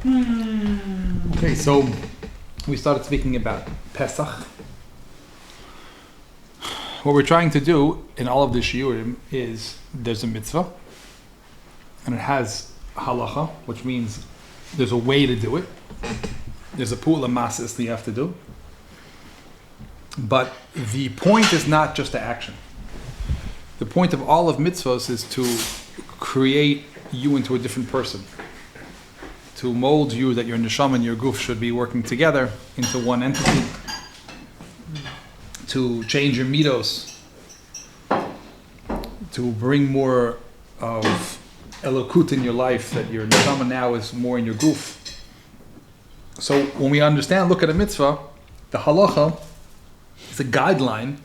Okay, so we started speaking about Pesach. What we're trying to do in all of the shiurim is there's a mitzvah, and it has halacha, which means there's a way to do it. There's a pula masis that you have to do. But the point is not just the action. The point of all of mitzvahs is to create you into a different person. To mold you that your neshama and your guf should be working together into one entity. To change your midos. To bring more of elokut in your life, that your neshama now is more in your guf. So when we look at a mitzvah, the halacha is a guideline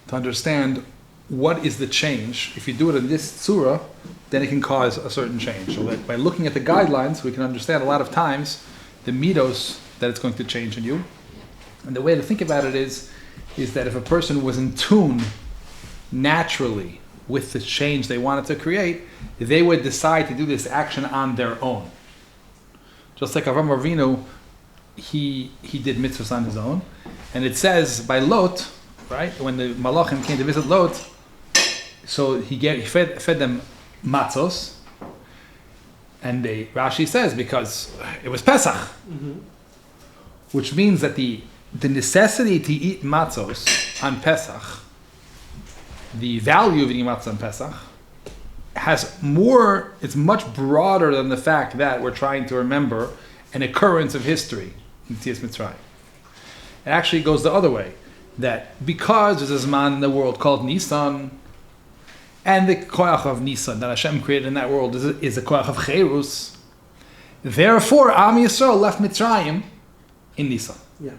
to understand what is the change. If you do it in this surah, then it can cause a certain change. So that by looking at the guidelines, we can understand a lot of times the midos that it's going to change in you. And the way to think about it is that if a person was in tune naturally with the change they wanted to create, they would decide to do this action on their own. Just like Avram Avinu, he did mitzvahs on his own. And it says by Lot, right, when the Malachim came to visit Lot, so he fed them matzos, and Rashi says because it was Pesach, which means that the necessity to eat matzos on Pesach, the value of eating matzos on Pesach, it's much broader than the fact that we're trying to remember an occurrence of history in Yetzias Mitzrayim. It actually goes the other way, that because there's a man in the world called Nisan, and the koach of Nisan that Hashem created in that world is a koach of Cherus, therefore Am Yisrael left Mitzrayim in Nisan. Yeah.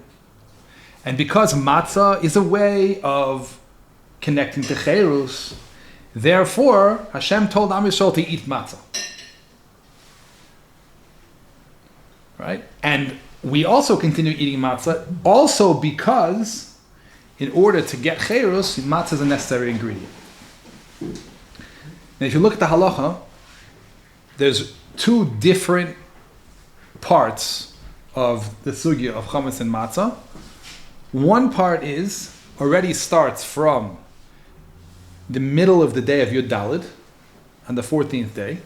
And because matzah is a way of connecting to Cherus, therefore Hashem told Am Yisrael to eat matzah. Right? And we also continue eating matzah, also because in order to get cherus, matzah is a necessary ingredient. And if you look at the halacha, there's two different parts of the sugya of chametz and matzah. One part already starts from the middle of the day of Yud Daled, on the 14th day,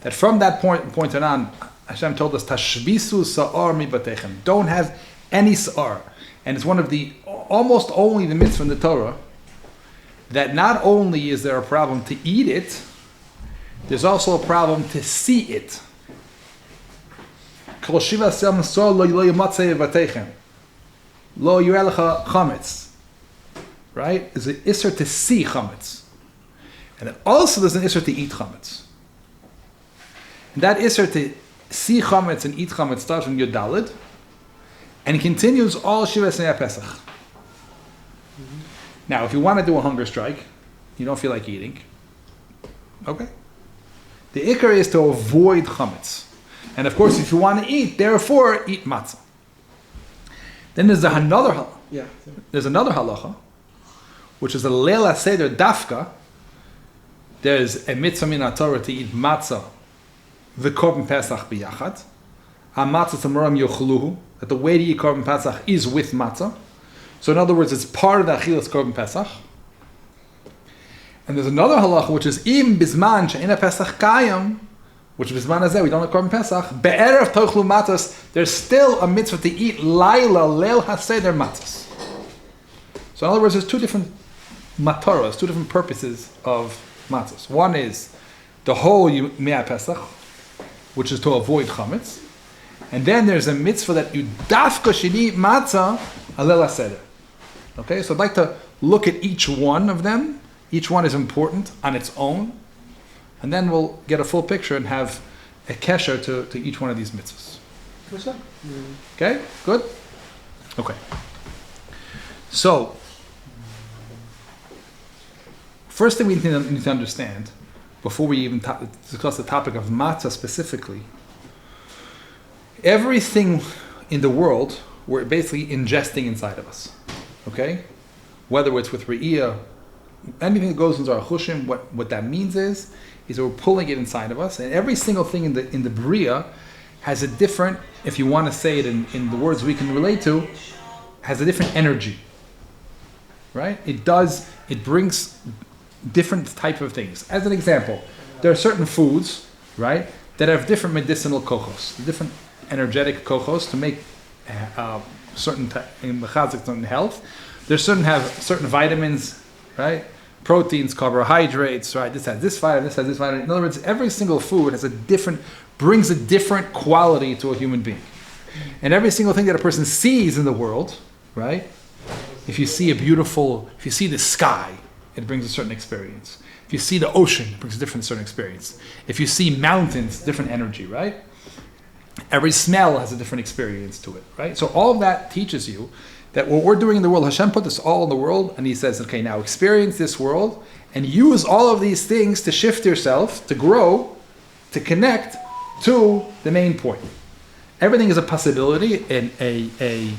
that from that point on, Hashem told us, Tashbisu sa'ar mi batechem. Don't have any sa'ar. And it's one of the, almost only the mitzvah in the Torah, that not only is there a problem to eat it, there's also a problem to see it. Kol shiva sel masor lo yamatzeh batechem. Lo yirelecha chametz. Right? There's an isser to see chametz. And then also there's an isser to eat chametz. And that isser to see chametz and eat chametz starts from Yud Daled, and continues all Shivas Mir Pesach. Now, if you want to do a hunger strike, you don't feel like eating, okay. The ikar is to avoid chametz, and of course, if you want to eat, therefore eat matzah. Then there's another halacha, which is a leila seder dafka. There's a mitzvah min Torah to eat matzah. The korban pesach biyachad, matzah tamuram yochluhu. That the way to eat korban pesach is with matzah. So in other words, it's part of the achilas korban pesach. And there's another halacha which is im bisman she'ena pesach kayam, which bisman hazeh we don't have korban pesach. Be'erev tochlu matzos. There's still a mitzvah to eat laila leil haseder matzos. So in other words, there's two different mataros, two different purposes of matzos. One is the whole Yemei Pesach, which is to avoid chametz, and then there's a mitzvah that you dafka should eat matzah alel haseder. Okay, so I'd like to look at each one of them. Each one is important on its own, and then we'll get a full picture and have a kesher to each one of these mitzvahs. Okay, good? Okay. So, first thing we need to understand, before we even discuss the topic of matzah specifically, everything in the world we're basically ingesting inside of us. Okay? Whether it's with re'iyah, anything that goes into our chushim, what that means is that we're pulling it inside of us, and every single thing in the bria has a different, if you want to say it in the words we can relate to, has a different energy. Right? It brings different type of things. As an example, there are certain foods, right, that have different medicinal kochos, different energetic kochos to make certain health. There's certain vitamins, right? Proteins, carbohydrates, right? This has this vitamin, this has this vitamin. In other words, every single food brings a different quality to a human being. And every single thing that a person sees in the world, right? If you see the sky, it brings a certain experience. If you see the ocean, it brings a certain experience. If you see mountains, different energy, right? Every smell has a different experience to it, right? So all of that teaches you that what we're doing in the world, Hashem put this all in the world, and He says, okay, now experience this world and use all of these things to shift yourself, to grow, to connect to the main point. Everything is a possibility and an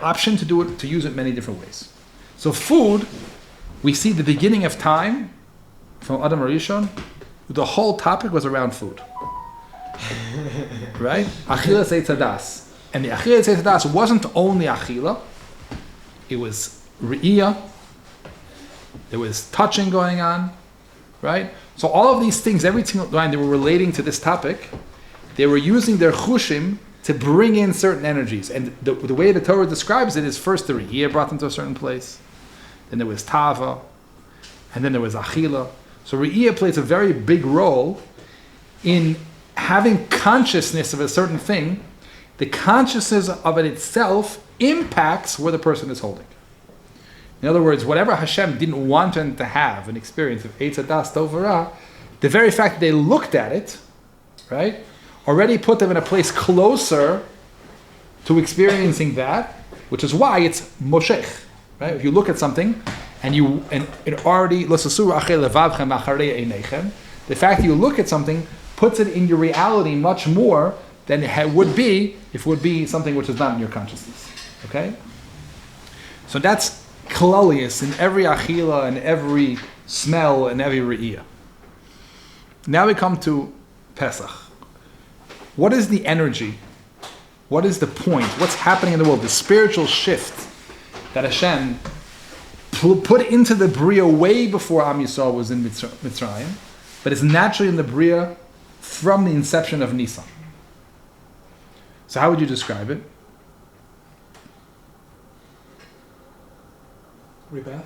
option to do it, to use it many different ways. So food, we see the beginning of time from Adam Rishon, the whole topic was around food. Right? Achila Seitzadas. And the Achila Seitzadas wasn't only Achila, it was Re'iyah, there was touching going on, right? So all of these things, every single time they were relating to this topic, they were using their chushim to bring in certain energies. And the way the Torah describes it is first the Re'iyah brought them to a certain place, then there was Tava, and then there was Achila. So Re'iyah plays a very big role in having consciousness of a certain thing. The consciousness of it itself impacts where the person is holding. In other words, whatever Hashem didn't want them to have an experience of Eitz Hadas Tov V'Ra, the very fact that they looked at it, right, already put them in a place closer to experiencing that, which is why it's moshech, right? If you look at something and it already the fact that you look at something puts it in your reality much more than it would be if it would be something which is not in your consciousness. Okay? So that's kollelim in every achila and every smell and every re'iyah. Now we come to Pesach. What is the energy? What is the point? What's happening in the world? The spiritual shift that Hashem put into the Bria way before Am Yisrael was in Mitzrayim, but is naturally in the Bria from the inception of Nisan. So how would you describe it? Rebirth.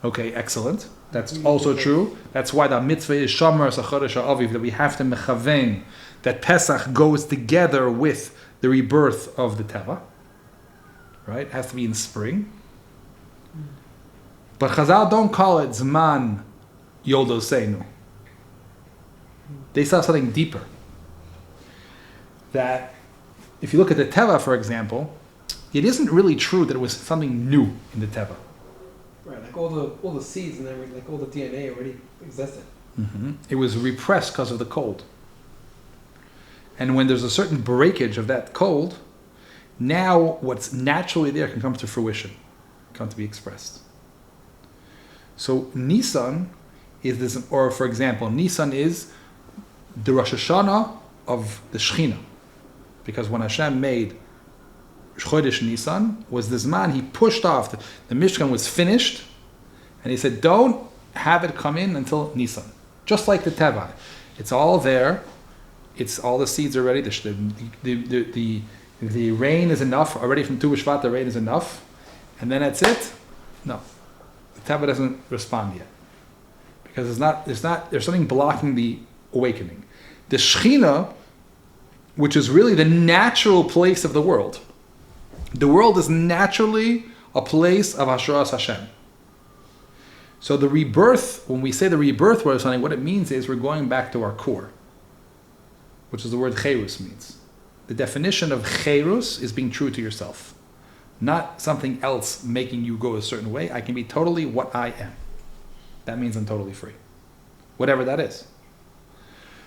Okay, excellent. That's also true. That's why the mitzvah is Shomer Sachodesh Aviv, that we have to mechavein, that Pesach goes together with the rebirth of the Teva. Right? It has to be in spring. But Chazal don't call it Zman Yoldosenu. They saw something deeper. That if you look at the Teva, for example, it isn't really true that it was something new in the Teva. Right, like all the seeds and everything, like all the DNA already existed. Mm-hmm. It was repressed because of the cold. And when there's a certain breakage of that cold, now what's naturally there can come to fruition, come to be expressed. So Nisan is this, or for example, Nisan is the Rosh Hashanah of the Shechina. Because when Hashem made Chodesh Nisan, was the Zman, He pushed off, the Mishkan was finished, and He said, don't have it come in until Nisan. Just like the Teva. It's all there, it's all the seeds are ready, the rain is enough, already from Tu B'Shvat the rain is enough, and then that's it? No. The Teva doesn't respond yet. Because there's something blocking the awakening. The Shechina, which is really the natural place of the world. The world is naturally a place of Hashras Hashem. So the rebirth, when we say the rebirth or something, what it means is we're going back to our core, which is the word cherus means. The definition of cherus is being true to yourself, not something else making you go a certain way. I can be totally what I am. That means I'm totally free, whatever that is.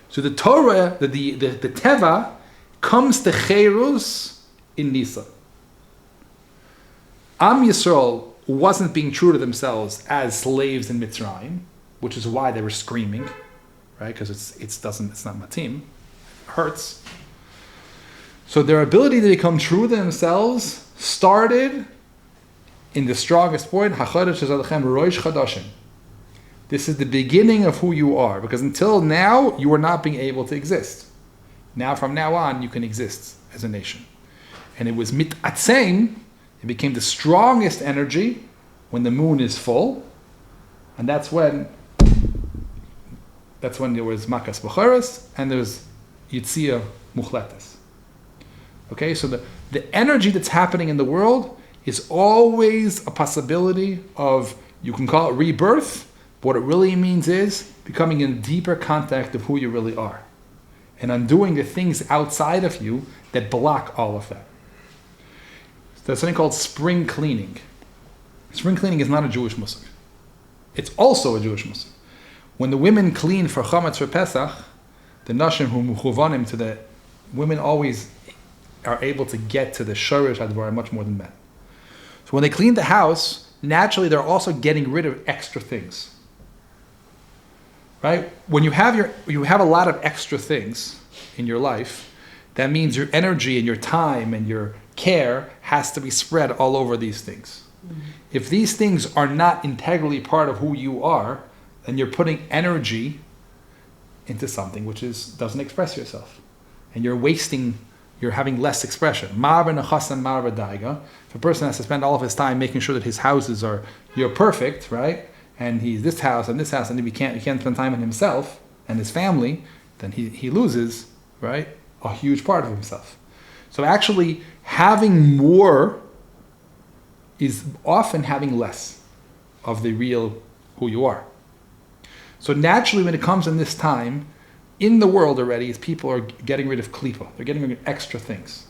So the Torah, the Teva, comes to cherus in Nisan. Am Yisrael wasn't being true to themselves as slaves in Mitzrayim, which is why they were screaming, right? Because it's not matim, it hurts. So their ability to become true to themselves started in the strongest point. This is the beginning of who you are, because until now you were not being able to exist. Now, from now on, you can exist as a nation. And it was mit'atzem. It became the strongest energy when the moon is full, and that's when there was makas b'choros and there was yitzia muchletes. Okay, so the energy that's happening in the world is always a possibility of, you can call it rebirth, but what it really means is becoming in deeper contact of who you really are, and undoing the things outside of you that block all of that. There's something called spring cleaning. Spring cleaning is not a Jewish Muslim. It's also a Jewish Muslim. When the women clean for Chametz for Pesach, the nashim who muchuvanim to the women always are able to get to the shorish hadvar much more than men. So when they clean the house, naturally they're also getting rid of extra things. Right? When you have a lot of extra things in your life, that means your energy and your time and your care has to be spread all over these things. Mm-hmm. If these things are not integrally part of who you are, then you're putting energy into something which doesn't express yourself. And you're having less expression. If a person has to spend all of his time making sure that his houses you're perfect, right? And he's this house, and he can't spend time on himself and his family, then he loses, right, a huge part of himself. So actually, having more is often having less of the real who you are. So naturally, when it comes in this time, in the world already, is people are getting rid of klipa. They're getting rid of extra things.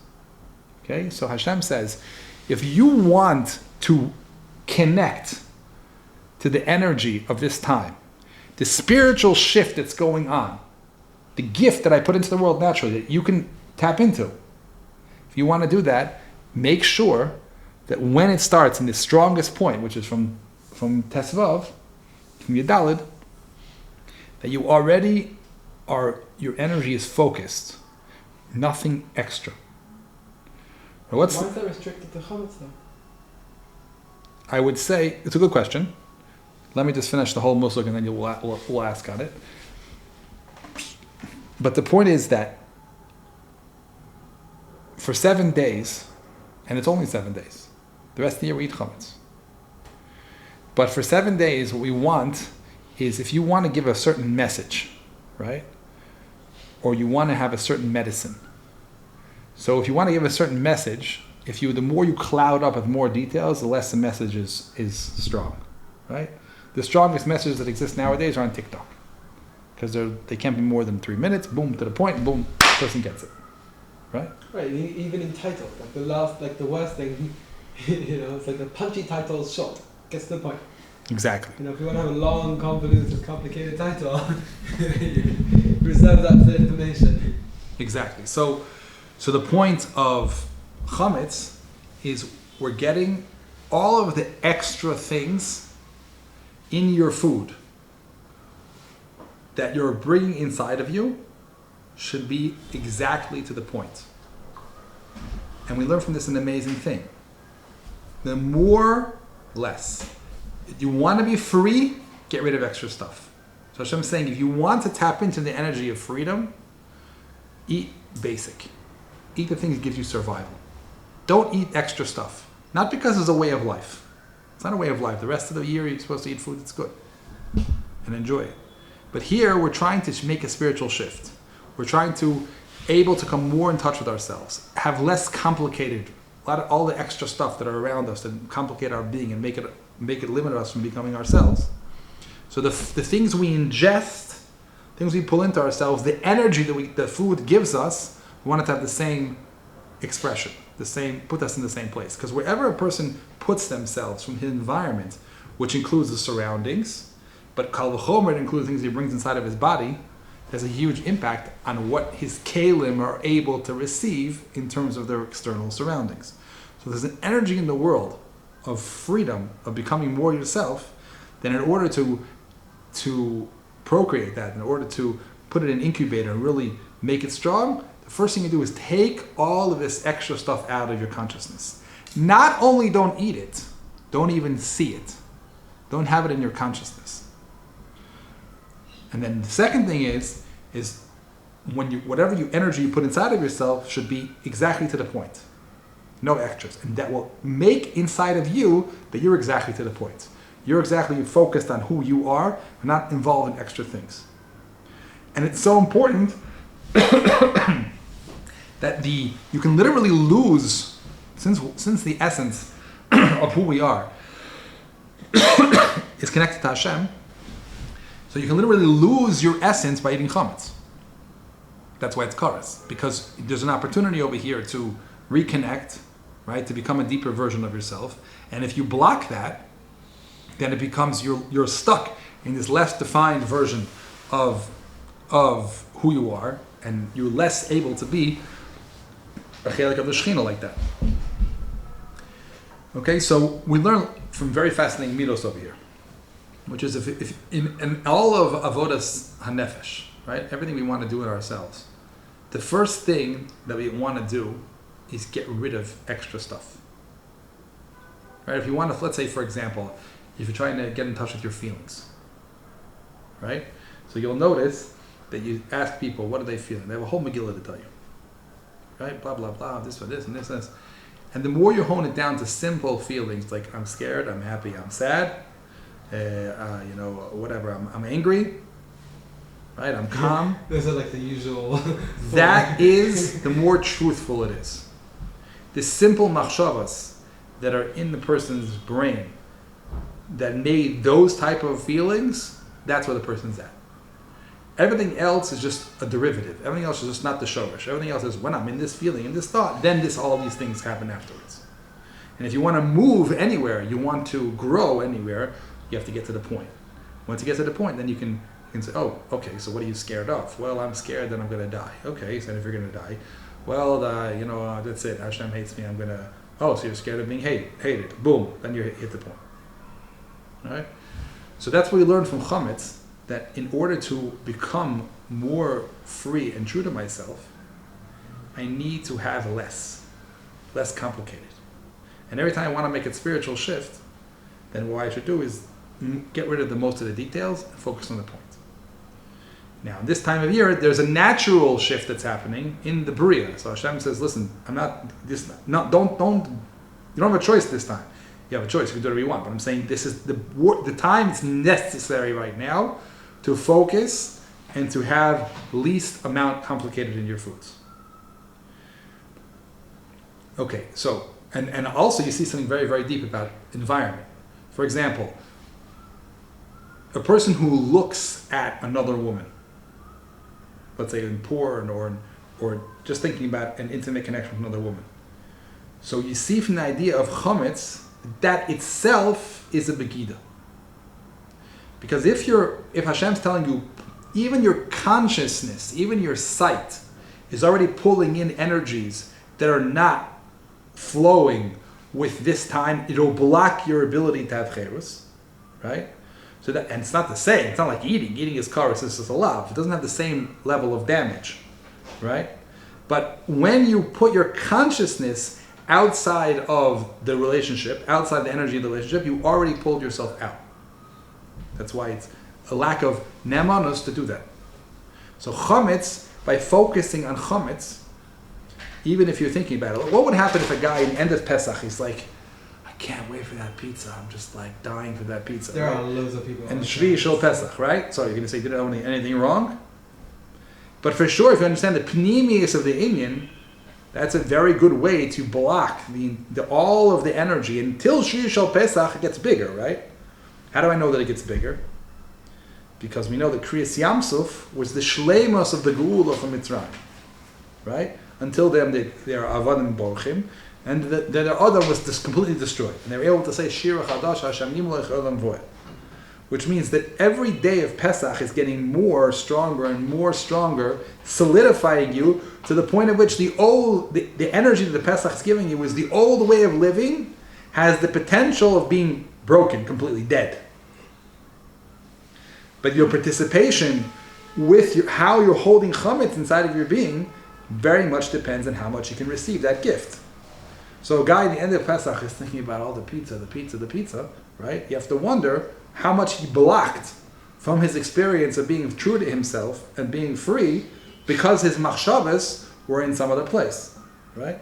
Okay? So Hashem says, if you want to connect to the energy of this time, the spiritual shift that's going on, the gift that I put into the world naturally, that you can tap into. If you want to do that, make sure that when it starts in the strongest point, which is from Tesvav, from Yadalid, that you already your energy is focused, nothing extra. Why is that restricted to chametz though? I would say, it's a good question. Let me just finish the whole musuk and then we'll ask on it. But the point is that for 7 days, and it's only 7 days, the rest of the year we eat chametz. But for 7 days, what we want is, if you want to give a certain message, right? Or you want to have a certain medicine. So if you want to give a certain message, the more you cloud up with more details, the less the message is strong, right? The strongest messages that exist nowadays are on TikTok, because they can't be more than 3 minutes. Boom, to the point. Boom, person gets it, right? Right. Even in title, the worst thing, it's like the punchy title is short, gets to the point. Exactly. If you want to have a long, convoluted, complicated title, reserve that for information. Exactly. So the point of chametz is we're getting all of the extra things in your food that you're bringing inside of you should be exactly to the point. And we learn from this an amazing thing. The more, less. If you want to be free, get rid of extra stuff. So Hashem's saying, if you want to tap into the energy of freedom, eat basic. Eat the things that give you survival. Don't eat extra stuff. Not because it's a way of life. It's not a way of life. The rest of the year you're supposed to eat food that's good and enjoy it. But here we're trying to make a spiritual shift. We're trying to able to come more in touch with ourselves, have less complicated, all the extra stuff that are around us that complicate our being and make it limit us from becoming ourselves. So the things we ingest, things we pull into ourselves, the energy that the food gives us, we want it to have the same expression, put us in the same place. Because wherever a person puts themselves from his environment, which includes the surroundings, but kal v'chomer, it includes things he brings inside of his body, has a huge impact on what his kollelim are able to receive in terms of their external surroundings. So there's an energy in the world of freedom, of becoming more yourself, then in order to procreate that, in order to put it in an incubator and really make it strong, the first thing you do is take all of this extra stuff out of your consciousness. Not only don't eat it, don't even see it. Don't have it in your consciousness. And then the second thing is when whatever energy you put inside of yourself should be exactly to the point. No extras. And that will make inside of you that you're exactly to the point. You're exactly focused on who you are, and not involved in extra things. And it's so important that you can literally lose, since the essence of who we are is connected to Hashem, so you can literally lose your essence by eating chametz. That's why it's karas, because there's an opportunity over here to reconnect, right, to become a deeper version of yourself. And if you block that, then it becomes you're stuck in this less defined version of who you are, and you're less able to be a chelik of the Shechina like that. Okay, so we learn from very fascinating midos over here, which is if in all of avodas hanefesh, right, everything we want to do it ourselves, the first thing that we want to do is get rid of extra stuff. Right? If you want to, let's say, for example, if you're trying to get in touch with your feelings, right? So you'll notice that you ask people, what are they feeling? They have a whole Megillah to tell you, right? Blah, blah, blah, this, and this, and this, and this. And the more you hone it down to simple feelings, like I'm scared, I'm happy, I'm sad, whatever, I'm angry, right? I'm calm. Those are like the usual. That is, the more truthful it is. The simple machshavas that are in the person's brain that made those type of feelings, that's where the person's at. Everything else is just a derivative. Everything else is just not the shoresh. Everything else is when I'm in this feeling, in this thought, then all these things happen afterwards. And if you want to move anywhere, you want to grow anywhere, you have to get to the point. Once you get to the point, then you can say, oh, okay, so what are you scared of? Well, I'm scared that I'm going to die. Okay, so if you're going to die, well, that's it. Hashem hates me. I'm going to, so you're scared of being hated. Boom, then you hit the point. All right? So that's what we learned from chametz, that in order to become more free and true to myself, I need to have less complicated. And every time I want to make a spiritual shift, then what I should do is get rid of the most of the details and focus on the point. Now, this time of year, there's a natural shift that's happening in the Bria. So Hashem says, listen, you don't have a choice this time. You have a choice, you can do whatever you want. But I'm saying this is the time it's necessary right now to focus and to have least amount complicated in your foods. Okay, so, and also you see something very, very deep about environment. For example, a person who looks at another woman, let's say in porn or just thinking about an intimate connection with another woman. So you see from the idea of chametz, that itself is a begida. Because if Hashem's telling you, even your consciousness, even your sight, is already pulling in energies that are not flowing with this time, it'll block your ability to have cherus, right? So that, and it's not the same. It's not like eating. Eating is karas, this is a love. It doesn't have the same level of damage, right? But when you put your consciousness outside of the relationship, outside the energy of the relationship, you already pulled yourself out. That's why it's a lack of nemanus to do that. So chametz, by focusing on chametz, even if you're thinking about it, what would happen if a guy in end of Pesach, he's like, I can't wait for that pizza. I'm just like dying for that pizza. There are loads of people. And Shvi Shul Pesach, right? So you're going to say, did I do anything wrong? But for sure, if you understand the pnimius of the inyan, that's a very good way to block all of the energy until Shvi Shul Pesach gets bigger, right? How do I know that it gets bigger? Because we know that Kriyas Yamsuf was the shleimus of the Geula from Mitzrayim, right? Until then, they are avadim bochurim, and then their Adam was just completely destroyed. And they were able to say, Shira Chadash Hashem Nimlech Olam Voed, which means that every day of Pesach is getting more stronger and more stronger, solidifying you to the point at which the energy that the Pesach is giving you is the old way of living has the potential of being broken, completely dead. But your participation with how you're holding chametz inside of your being very much depends on how much you can receive that gift. So a guy at the end of Pesach is thinking about all the pizza, right? You have to wonder how much he blocked from his experience of being true to himself and being free because his machshavas were in some other place, right?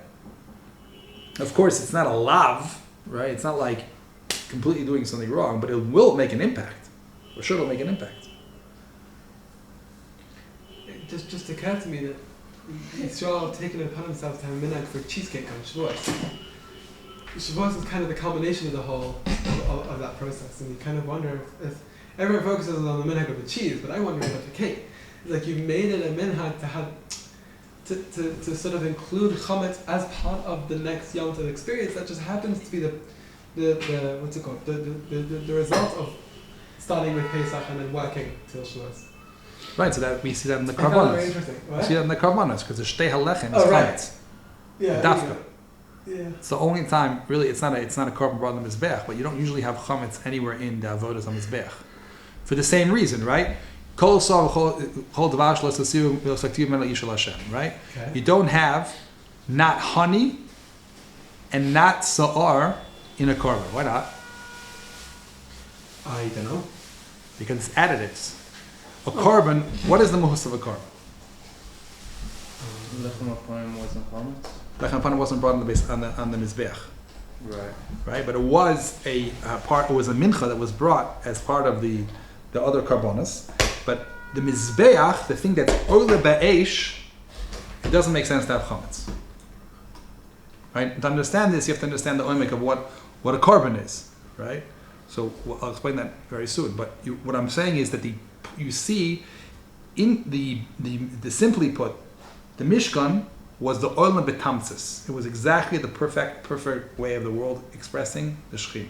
Of course, it's not a lav, right? It's not like completely doing something wrong, but it will make an impact. For sure it'll make an impact. It just occurred to me that Yisrael taken it upon himself to have a minhag for cheesecake on Shavuos. Shavuos is kind of the culmination of the whole of that process, and you kind of wonder if everyone focuses on the minhag of the cheese, but I wonder about the cake. It's like you've made it a minhag to have to sort of include chametz as part of the next Yom Tov experience. That just happens to be the what's it called, the result of starting with Pesach and then working till Shavuos. Right, so that we see that in the I found that very karbanos. interesting. We What? see that in the karbanos because the shtei halechem is Oh, right. chametz. Yeah. Dafka. Yeah. It's the only time, really, it's not a korban brought on the mizbeach, but you don't usually have chametz anywhere in the avodas on mizbeach. For the same reason, right? Kol sov chol dvash l'sasiu v'l'saktiv men l'ishal Hashem, right? Okay. You don't have not honey and not sa'ar in a korban. Why not? I don't know. Because it's additives. A korban, what is the muhus of a korban? Lechem Aponim wasn't chametz? Lechem Aponim wasn't brought on the base on the mizbeach. Right, but it was a part. It was a mincha that was brought as part of the other karbonas. But the mizbeach, the thing that's ole ba'esh, it doesn't make sense to have chametz. Right? To understand this, you have to understand the oimik of what a korban is. Right? So I'll explain that very soon. But what I'm saying is that you see in the simply put, the Mishkan was the olam betamtzis. It was exactly the perfect way of the world expressing the Shechina.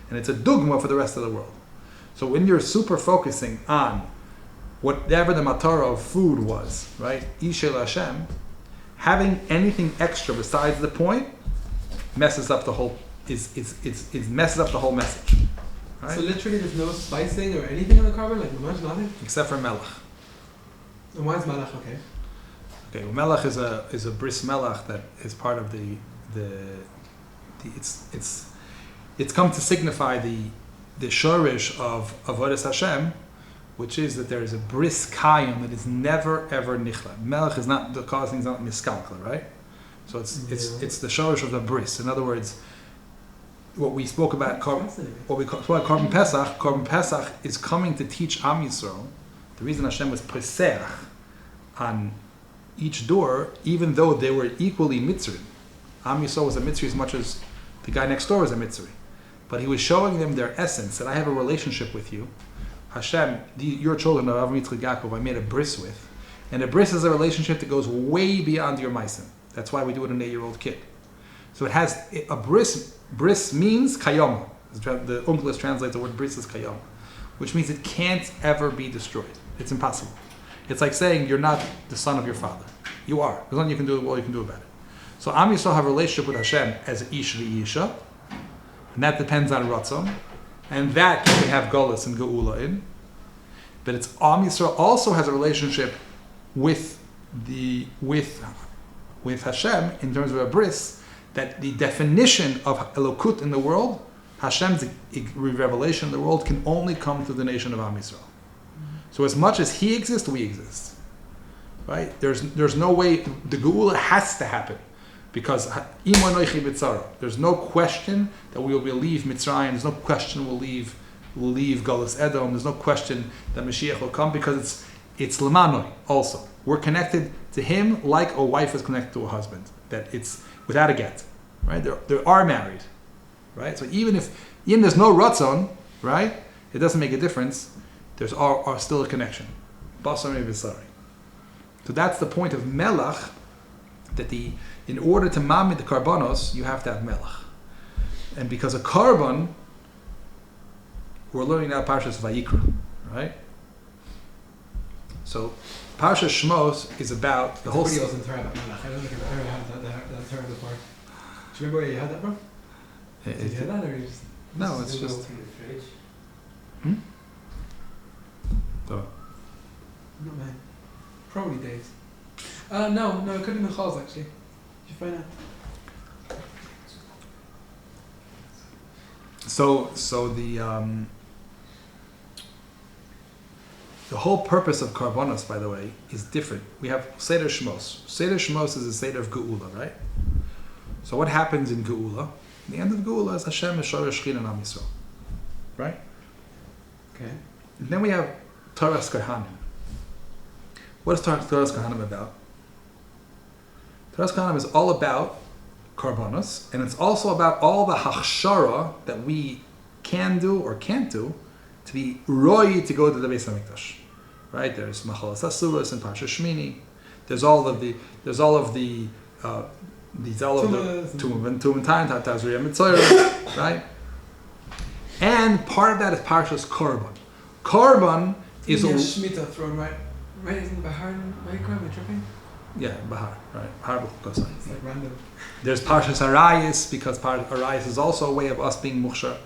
And it's a dogma for the rest of the world. So when you're super focusing on whatever the matara of food was, right? Ishel Hashem, having anything extra besides the point messes up the whole messes up the whole message. Right? So literally there's no spicing or anything in the carbon, like much nothing? Except for melech. And why is malach okay? Okay, well, melech is a bris melech that is part of it's come to signify the shorish of avodas Hashem, which is that there is a bris kayim that is never ever nichla. Melech is not the causing is not miskalkla, right? So it's the shorish of the bris. In other words, what we spoke about, what we call Korban Pesach. Korban Pesach is coming to teach Am Yisrael. The reason Hashem was preserach on each door, even though they were equally mitzri. Am Yisrael was a mitzri as much as the guy next door was a mitzri. But he was showing them their essence, that I have a relationship with you. Hashem, your children of Avram Yitzchak Yaakov, I made a bris with. And a bris is a relationship that goes way beyond your meisim. That's why we do it in an 8-year-old kid. So it has a bris. Bris means kayom. The Unclus translates the word bris as kayom, which means it can't ever be destroyed. It's impossible. It's like saying you're not the son of your father. You are. There's nothing you can do. All you can do about it. So Am Yisrael have a relationship with Hashem as an ish v'isha, and that depends on ratzon, and that you can have golus and geula in. But it's Am Yisrael also has a relationship with Hashem in terms of a bris, that the definition of Elokut in the world, Hashem's revelation in the world, can only come through the nation of Am Yisrael. So as much as He exists, we exist. Right? There's no way, the Geula has to happen. Because there's no question that we will leave Mitzrayim, there's no question we'll leave Galus Edom, there's no question that Mashiach will come, because it's Lamanoi also. We're connected to Him like a wife is connected to a husband. That it's without a get. Right? They are married. Right? So even there's no Ratzon, right? It doesn't make a difference. There's are still a connection. Basar Visari. So that's the point of Melech, that in order to mamid the karbanos, you have to have Melech. And because a karban, we're learning now Parshas Vayikra, right? So Parshas Shmos is about the whole. Videos in Torah about malach. I don't think I've ever had that Torah before. Do you remember where you had that from? Did you hear that, or you just? No, it's just. So, Not mine. Probably days. No, it could have been Chals actually. Did you find out? so the whole purpose of Karbonos, by the way, is different. We have Seder Shmos. Seder Shmos is a Seder of Geula, right? So what happens in Geula? The end of Geula is Hashem Meshor Shechin and Am Yisrael, right? Okay. And then we have Torah's Kohanim. What is Torah's Kohanim about? Torah's Kohanim is all about Karbonos, and it's also about all the Hachshara that we can do or can't do to be roy to go to the Beis Hamikdash, right? There's Machalas Asuras and Pasha Shmini. There's all of the Tum and Time, Tazriya Mitzayra, right? And part of that is Parshas Korban. Korban is a Shemitah thrown right, isn't Bahar and Vayikra? Am I tripping? yeah, Bahar, right? Bahar B'Chukosai. It's like random. There's Parshas Arayis, because Arayis is also a way of us being Mukhshar.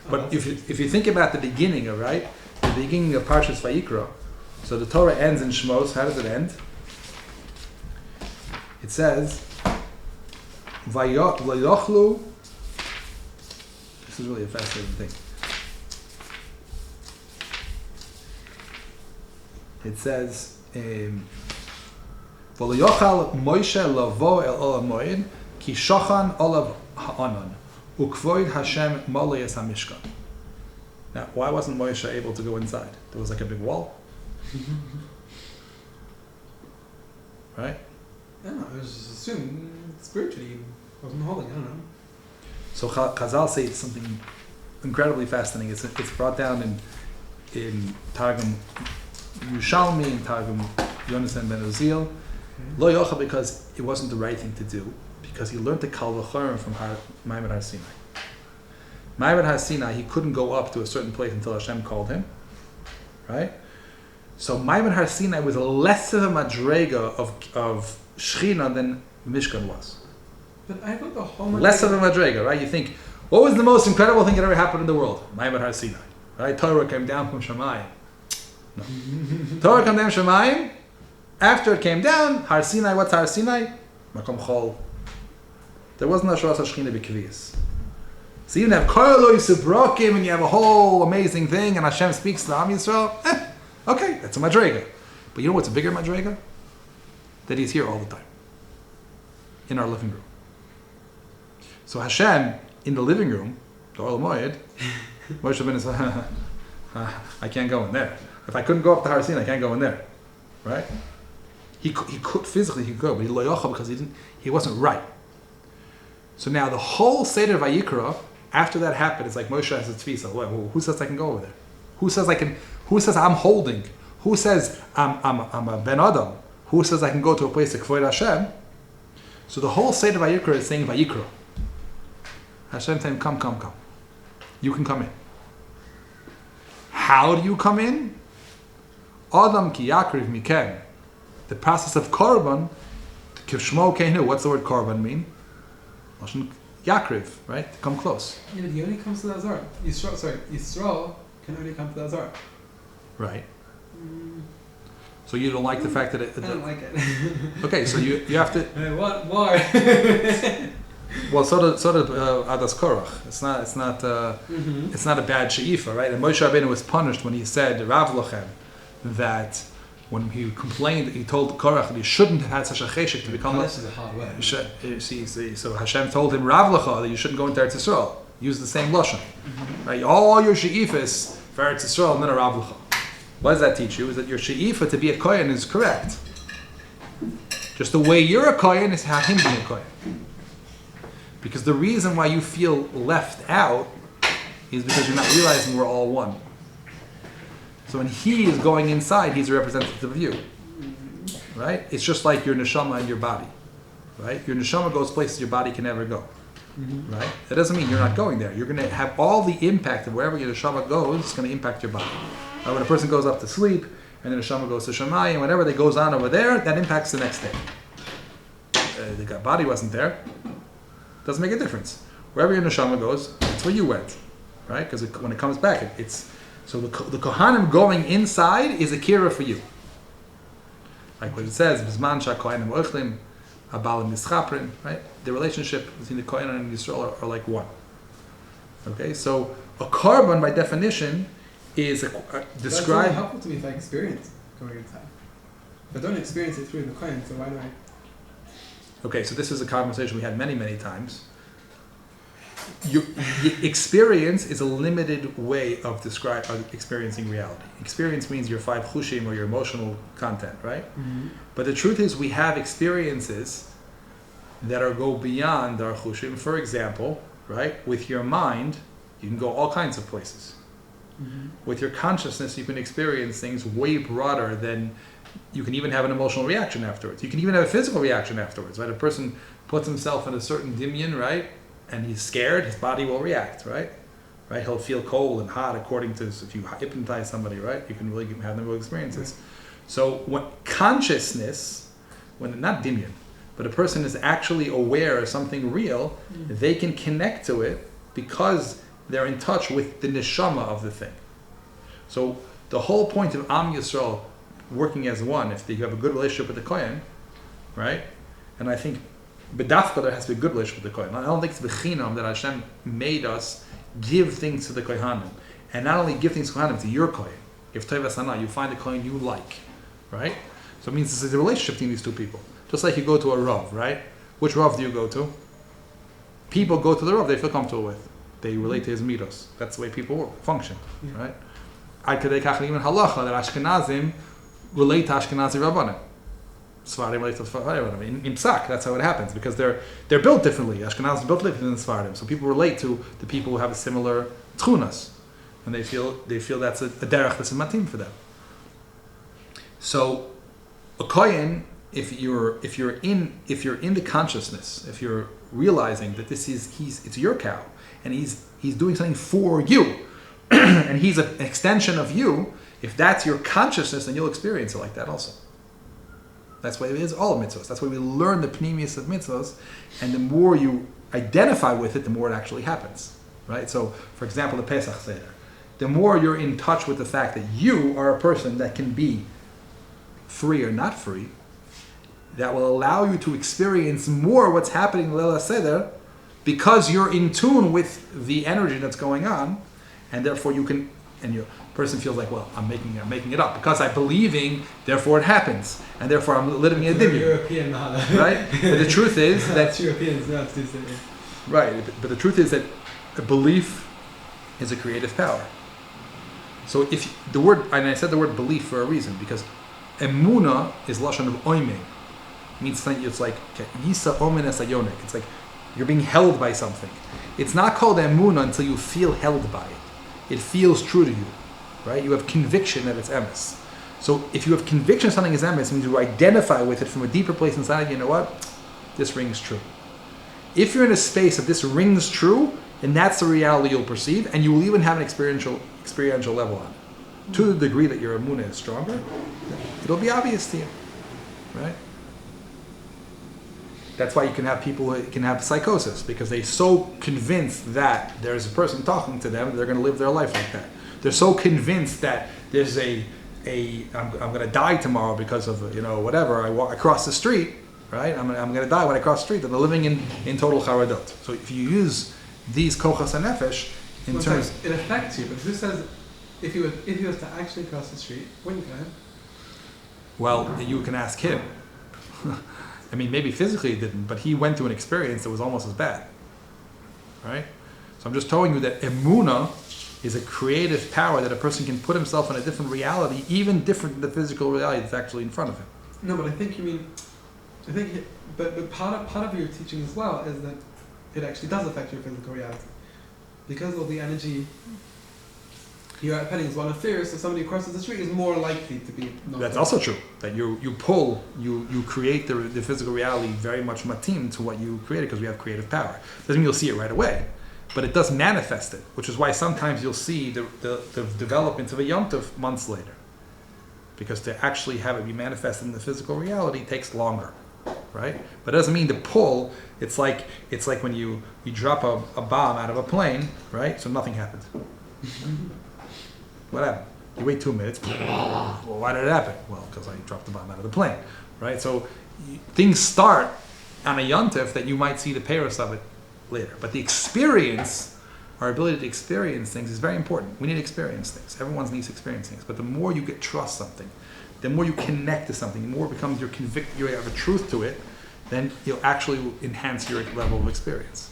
But if you think about the beginning of the beginning of Parshas Vayikra, so the Torah ends in Shmos. How does it end? It says, "Vayochlu." This is really a fascinating thing. It says, "V'loyochal Moshe lavo el Olam Moed ki shochan olav ha'anon." Ukvoid Hashem Moleyes HaMishkan. Now, why wasn't Moshe able to go inside? There was like a big wall. Right? I don't know, I was just assuming spiritually he wasn't holding, I don't know. So Chazal say something incredibly fascinating. It's brought down in Targum Yerushalmi, in Targum Yonasan ben Uziel. Lo Yocha, because it wasn't the right thing to do. Because he learned the kal vachorim from Ma'amad Har Sinai. Ma'amad Har Sinai, he couldn't go up to a certain place until Hashem called him, right? So Ma'amad Har Sinai was less of a madrega of Shechina than Mishkan was. But I thought the whole Less of a madrega, right? You think, what was the most incredible thing that ever happened in the world? Ma'amad Har Sinai, right? Torah came down from Shemayim. No. Torah came down from Shemayim. After it came down, Har Sinai, what's Har Sinai? Makom Chol. There wasn't a Shras HaShechina B'Kviyas. So you even have Kollelim Subrokim, and you have a whole amazing thing, and Hashem speaks to Am Yisrael. Okay, that's a madrega. But you know what's a bigger madrega? That He's here all the time, in our living room. So Hashem in the living room, the Olam Moed, Moshe Rabbeinu said, I can't go in there. If I couldn't go up to Har Sinai, I can't go in there, right? He could physically, he could go, but he lo yochel because he wasn't right. So now the whole Seder Vayikra, after that happened, it's like Moshe has a tefisa. Well, who says I can go over there? Who says I can? Who says I'm holding? Who says I'm a ben adam? Who says I can go to a place to kvoid Hashem? So the whole Seder Vayikra is saying Vayikra. Hashem saying, come. You can come in. How do you come in? Adam ki yakriv miken. The process of korban, kivshmo keinu. What's the word korban mean? Yakriv, right? To come close. Yeah, but he only comes to the Azar. Yisrael can only come to the Azar. Right. So you don't like the fact that I don't like it. Okay, so you have to. What more? Well, so did Adas Korach. It's not a bad she'ifa, right? And Moshe Rabbeinu was punished when he said Rav Lochem that when he complained, he told Korach that he shouldn't have had such a cheshek to become. This is a hard way. So Hashem told him Rav Lecha that you shouldn't go into Eretz Yisrael. Use the same lashon, right? All your she'ifas for Eretz Yisrael and then a Rav Lecha. What does that teach you? Is that your she'ifa to be a kohen is correct. Just the way you're a kohen is how him being a kohen. Because the reason why you feel left out is because you're not realizing we're all one. So when he is going inside, he's a representative of you. Right? It's just like your neshama and your body. Right? Your neshama goes places your body can never go. Right? That doesn't mean you're not going there. You're going to have all the impact of wherever your neshama goes, it's going to impact your body. When a person goes up to sleep, and the neshama goes to Shamayim, whatever that goes on over there, that impacts the next day. The body wasn't there. Doesn't make a difference. Wherever your neshama goes, that's where you went, right? Because when it comes back, it's So the Kohanim going inside is a kira for you. Like what it says, Bizman Kohanim Ochlim, Abalim Mischaprin, right? The relationship between the Kohen and Yisrael are like one. Okay, so a korban by definition is described. That's only helpful to me if I experience going inside. If I don't experience it through the Kohen, so why do I? Okay, so this is a conversation we had many, many times. Your experience is a limited way of experiencing reality. Experience means your five chushim or your emotional content, right? Mm-hmm. But the truth is we have experiences that go beyond our chushim. For example, right, with your mind, you can go all kinds of places. Mm-hmm. With your consciousness, you can experience things way broader than you can even have an emotional reaction afterwards. You can even have a physical reaction afterwards, right? A person puts himself in a certain dimyan, right? And he's scared, his body will react, right? Right? He'll feel cold and hot according to, if you hypnotize somebody, right? You can really have them experiences. So when consciousness, when not dimyan, but a person is actually aware of something real, they can connect to it because they're in touch with the neshama of the thing. So the whole point of Am Yisrael working as one, if you have a good relationship with the Kohen, right? And I think B'dafka there has to be a good relationship with the Kohen. I don't think it's b'chinam that Hashem made us give things to the Kohanim. And not only give things to Kohanim, to your Kohen. If Tevas Ana, you find a Kohen you like, right? So it means this is a relationship between these two people. Just like you go to a Rav, right? Which Rav do you go to? People go to the Rav they feel comfortable with. They relate to his mitos. That's the way people function, right? I'd even halacha that Ashkenazim relate to Ashkenazi Rabbanim. Sfaradim relate to Sfaradim. In Psak, that's how it happens, because they're built differently. Ashkenazim built differently than Sfaradim. So people relate to the people who have a similar tchunas. And they feel that's a derech that's a matim for them. So a kohen, if you're in the consciousness, if you're realizing that it's your cow, and he's doing something for you, and he's an extension of you, if that's your consciousness, then you'll experience it like that also. That's why it is all mitzvahs. That's why we learn the pnimius of mitzvahs, and the more you identify with it, the more it actually happens, right? So, for example, the Pesach Seder. The more you're in touch with the fact that you are a person that can be free or not free, that will allow you to experience more what's happening in Leil Seder, because you're in tune with the energy that's going on, and therefore you can, and your person feels like, well, I'm making it up because I'm believing, therefore it happens, and therefore I'm living in a dimmy. European, right? But the truth is that Europeans, right. But the truth is that a belief is a creative power. So if the word, and I said the word belief for a reason, because emuna is lashon of oiming, means something. It's like yisa omen es ayonik. It's like you're being held by something. It's not called emuna until you feel held by it. It feels true to you, right? You have conviction that it's emes. So if you have conviction something is emes, it means you identify with it from a deeper place inside. You know what? This rings true. If you're in a space of this rings true, then that's the reality you'll perceive, and you will even have an experiential level on it. To the degree that your emuna is stronger, it'll be obvious to you, right? That's why you can have people who can have psychosis, because they're so convinced that there's a person talking to them, they're going to live their life like that. They're so convinced that there's I'm going to die tomorrow because of whatever. I cross the street, right? I'm going to die when I cross the street. And they're living in total charadot. So if you use these kochas and nefesh in terms, it affects you. But who says if he was to actually cross the street, wouldn't go? Well, you can ask him. I mean, maybe physically he didn't, but he went through an experience that was almost as bad, right? So I'm just telling you that emuna is a creative power that a person can put himself in a different reality, even different than the physical reality that's actually in front of him. No, but but part of your teaching as well is that it actually does affect your physical reality, because of the energy. Your petting is one of fear, so somebody who crosses the street is more likely to be. That's also true. That you create the physical reality very much matim to what you created, because we have creative power. Doesn't mean you'll see it right away, but it does manifest it, which is why sometimes you'll see the development of a Yom Tov months later, because to actually have it be manifested in the physical reality takes longer, right? But it doesn't mean the pull. It's like when you drop a bomb out of a plane, right? So nothing happens. What happened? You wait 2 minutes. Well, why did it happen? Well, because I dropped the bomb out of the plane, right? So things start on a yontif that you might see the payros of it later. But the experience, our ability to experience things is very important. We need to experience things. Everyone needs to experience things. But the more you get trust something, the more you connect to something, the more it becomes your you have a truth to it, then you'll actually enhance your level of experience.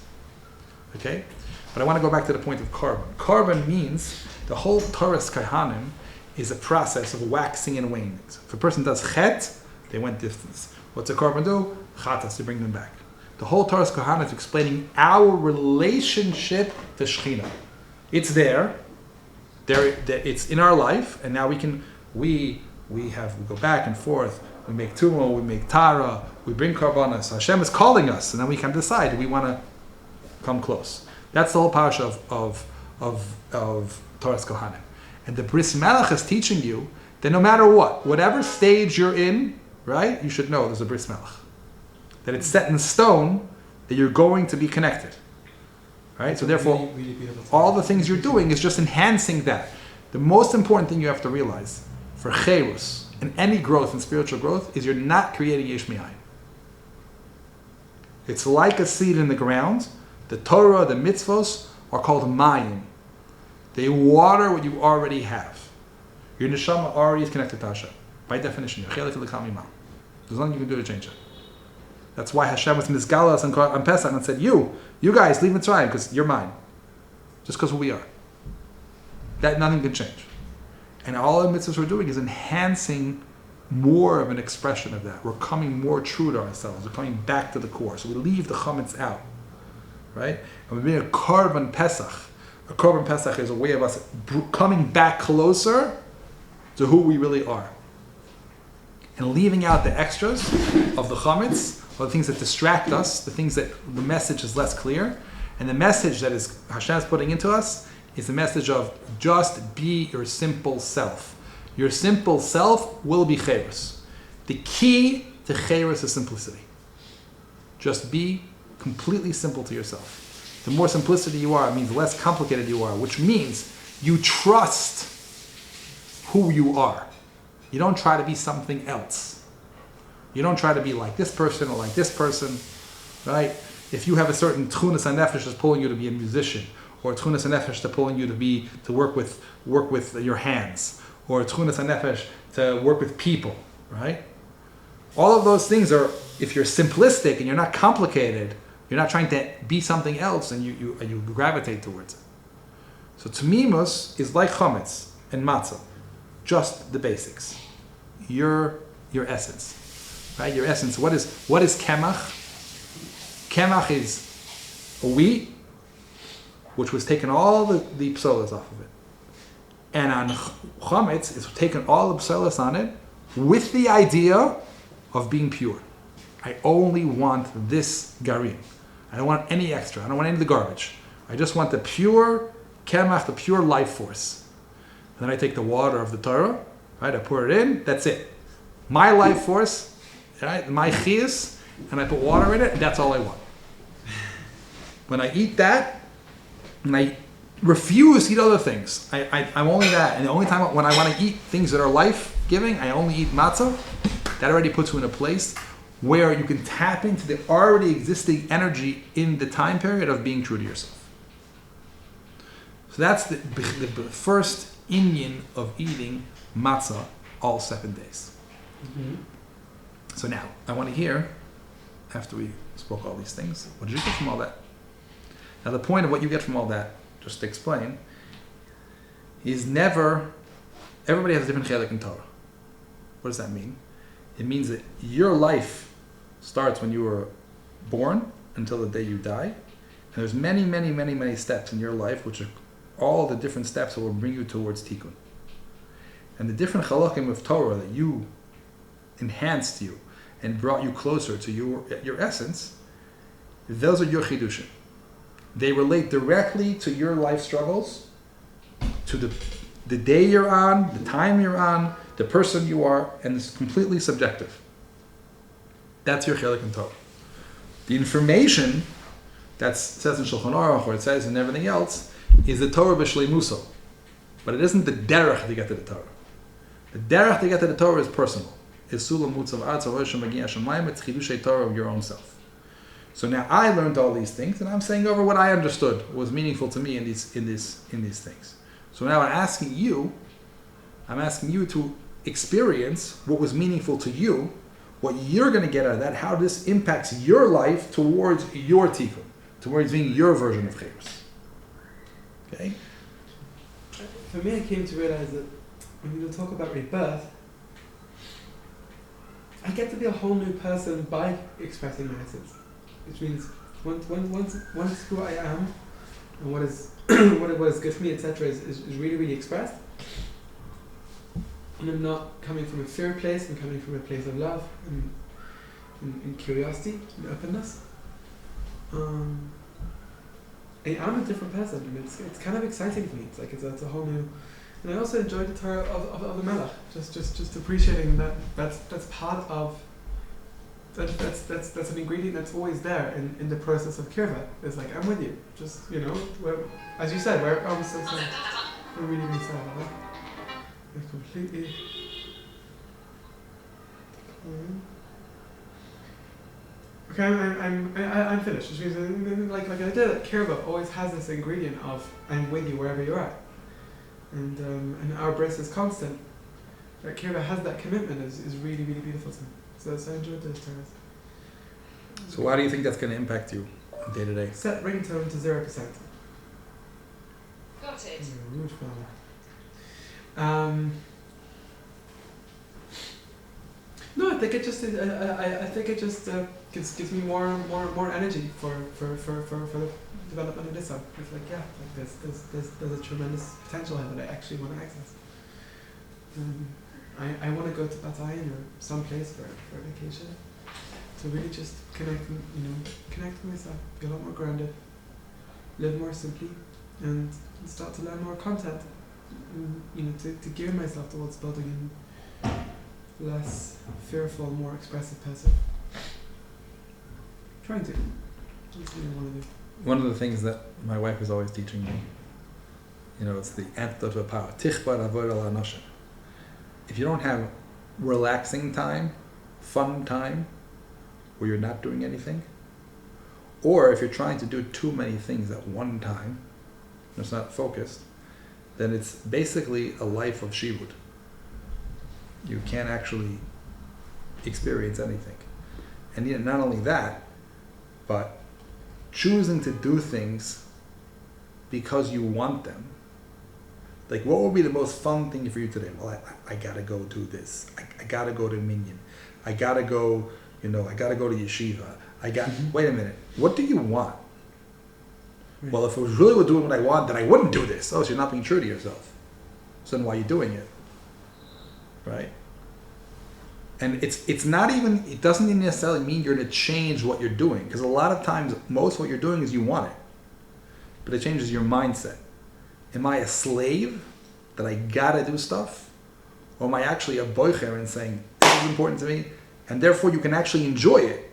Okay? But I want to go back to the point of korban. Korban means the whole Torah's kahanim is a process of waxing and waning. So if a person does chet, they went distance. What's a korban do? Chatas, to bring them back. The whole Torah's kahanim is explaining our relationship to Shekhinah. It's there. It's in our life, and now we go back and forth. We make tumah, we make tara, we bring karbanas. Hashem is calling us, and then we can decide, do we want to come close? That's the whole parasha of Torah's Kohanim. And the Bris Melech is teaching you that no matter what, whatever stage you're in, right, you should know there's a Bris Melech. That it's set in stone that you're going to be connected. Right? So therefore, all the things you're doing is just enhancing that. The most important thing you have to realize for cherus and any growth in spiritual growth is you're not creating yesh me'ayin. It's like a seed in the ground. The Torah, the mitzvos are called mayim. They water what you already have. Your neshama already is connected to Hashem. By definition, there's nothing you can do to change it. That's why Hashem was mizgalas on Pesach and said, you guys, leave Mitzrayim because you're mine. Just because we are. That nothing can change. And all the mitzvahs we're doing is enhancing more of an expression of that. We're coming more true to ourselves. We're coming back to the core. So we leave the chametz out. Right? And we're being a korban Pesach. A korban Pesach is a way of us coming back closer to who we really are. And leaving out the extras of the chametz, or the things that distract us, the things that the message is less clear. And the message that is Hashem's putting into us is the message of just be your simple self. Your simple self will be cherus. The key to cherus is simplicity. Just be completely simple to yourself. The more simplicity you are, it means the less complicated you are, which means you trust who you are. You don't try to be something else. You don't try to be like this person or like this person, right? If you have a certain tchunas hanefesh that's pulling you to be a musician, or tchunas hanefesh that's pulling you to work with your hands, or tchunas hanefesh to work with people, right? All of those things are, if you're simplistic and you're not complicated, you're not trying to be something else, and you gravitate towards it. So tmimus is like chametz and matzah, just the basics. Your essence. Right, your essence. What is kemach? Kemach is a wheat, which was taken all the psolas off of it, and on chametz it's taken all the psolas on it with the idea of being pure. I only want this garim. I don't want any extra. I don't want any of the garbage. I just want the pure kemach, the pure life force. And then I take the water of the Torah, right? I pour it in. That's it. My life force. Right, my chiyas, and I put water in it, and that's all I want. When I eat that, and I refuse to eat other things, I'm only that. And the only time when I want to eat things that are life-giving, I only eat matzah. That already puts you in a place where you can tap into the already existing energy in the time period of being true to yourself. So that's the first inyan of eating matzah all 7 days. Mm-hmm. So now, I want to hear, after we spoke all these things, what did you get from all that? Now the point of what you get from all that, just to explain, is everybody has a different chelik in Torah. What does that mean? It means that your life starts when you were born until the day you die. And there's many, many, many, many steps in your life, which are all the different steps that will bring you towards tikkun. And the different halakim of Torah that you enhanced you and brought you closer to your essence, those are your chidushim. They relate directly to your life struggles, to the day you're on, the time you're on, the person you are, and it's completely subjective. That's your chelik in Torah. The information that says in Shulchan Aruch, or it says in everything else, is the Torah b'shleimuso. But it isn't the derech to get to the Torah. The derech to get to the Torah is personal. It's sulam mutzav arza roshim magiya shamayim. It's chidushay Torah of your own self. So now I learned all these things, and I'm saying over what I understood was meaningful to me in these things. So now I'm asking you to experience what was meaningful to you, what you're going to get out of that, how this impacts your life towards your tikkun, towards being your version of chayros. Okay? For me, I came to realize that when you talk about rebirth, I get to be a whole new person by expressing my essence. Which means once who I am and what is what is good for me, etc., is really, really expressed. And I'm not coming from a fear place, I'm coming from a place of love and curiosity and openness. I am a different person, and it's kind of exciting for me. It's like it's a whole new. And I also enjoyed the Torah of the Melech, just appreciating that's part of. That's an ingredient that's always there in the process of kirva. It's like, I'm with you. Just, as you said, I'm really, really sad about that. It's completely... Okay, I'm finished. Which means, like I did it, kirva always has this ingredient of, I'm with you wherever you're at. And our bliss is constant. That kirva has that commitment is really, really beautiful to me. So I enjoyed those terms. So how do you think that's going to impact you day to day? Set ringtone to 0%. Got it. Rude flower. No, I think it just gives me more energy for the development of this song. It's like there's a tremendous potential here that I actually want to access. I want to go to Batayin or someplace for a vacation to really just connect with myself, be a lot more grounded, live more simply, and start to learn more content. And, to gear myself towards building a less fearful, more expressive person. Trying to. That's what I want to do. One of the things that my wife is always teaching me, it's the antidote to power. Tichbar avoid al anashim. If you don't have relaxing time, fun time, where you're not doing anything, or if you're trying to do too many things at one time, it's not focused, then it's basically a life of shibud. You can't actually experience anything. And yet not only that, but choosing to do things because you want them. Like, what would be the most fun thing for you today? Well, I gotta go do this. I gotta go to Minyan. I gotta go, I gotta go to Yeshiva. Wait a minute. What do you want? Right. Well, if it was really doing what I want, then I wouldn't do this. Oh, so you're not being true to yourself. So then why are you doing it? Right? And it doesn't even necessarily mean you're going to change what you're doing. Because a lot of times, most of what you're doing is you want it. But it changes your mindset. Am I a slave that I gotta do stuff? Or am I actually a bochurim and saying, this is important to me, and therefore you can actually enjoy it?